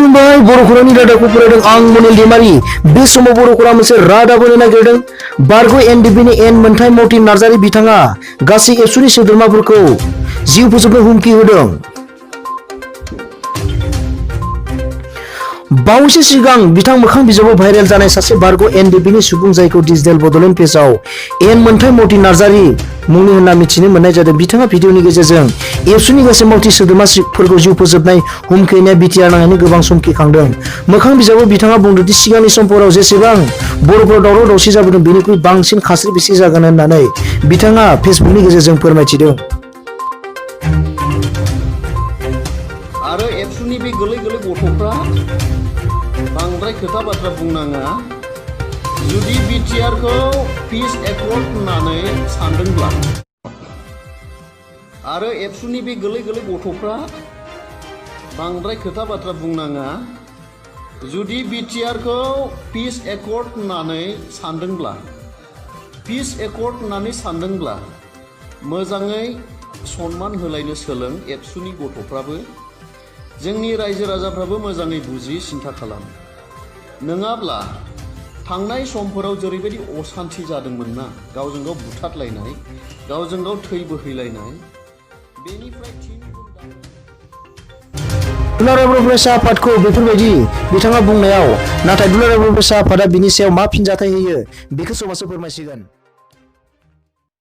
खुलुमबाय बर'खौरांनि रादाबखौ फरायदों आं मwnthai बे समाव बर'खौरां मोनसे रादाब होनो नागिरदों बारग' NDFB नि मwnthai मौर्ति नार्जारी बिथाङा गासै एबसुनि सोद्रोमाफोरखौ जिउ फोजोबनो हुमखि होदों। बावैसो सिगां बिथां मोखां बिजाबाव भाइरेल जानाय सासे बारग' NDFB नि सुबुं जायखौ डिजिटेल बड'लेण्ड पेजआव मwnthai मौर्ति नार्जारी मुंनि होनना मिथिनो मोननाय जादों। बिथाङा भिडिअनि गेजेरजों एबसुनि गासै मावथि सोद्रोमाफोरखौ जिउ फोजोबनाय हुमखि होनाया बिटिआर नाङैनो गोबां समखिखांदों। मोखां बिजाबाव बिथाङा बुंदों दि सिगांनि समफोराव जेसेबां बर'फोराव दावराव दावसि जाबोदों बेनिख्रुइ बांसिन खास्रि बिस्रि जागोन होननानै बिथाङा फेसबुकनि गेजेरजों फोरमायथिदों। आरो एबसुनि बे गोरलै गोरलै गथ'फ्रा बांद्राय खोथा बाथ्रा बुंनाङा। जुदि बिटिआरखौ पिस एकर्ड होननानै सानदोंब्ला आरो एबसुनि बे गोरलै गोरलै गथ'फ्रा बांद्राय खोथा बाथ्रा बुंनाङा। जुदि बिटिआरखौ पिस एकर्ड होननानै सानदोंब्ला मोजाङै सनमान होलायनो सोलों। एबसुनि गथ'फ्राबो जोंनि रायजो राजाफ्राबो मोजाङै बुजि सिन्था खालाम। नङाब्ला थांनाय समफोराव जेरैबायदि असान्थि जादोंमोन ना, गावजों गाव बुथारलायनाय, गावजों गाव थै बोहैलायनाय, बेनिफ्राय दुलाराय बर' फरायसा आफादखौ बेफोरबायदि बिथाङा बुंनायाव नाथाय दुलाराय बर' फरायसा आफादा बिनि सायाव मा फिनजाथाय होयो बेखौ समाजआव फोरमायसिगोन।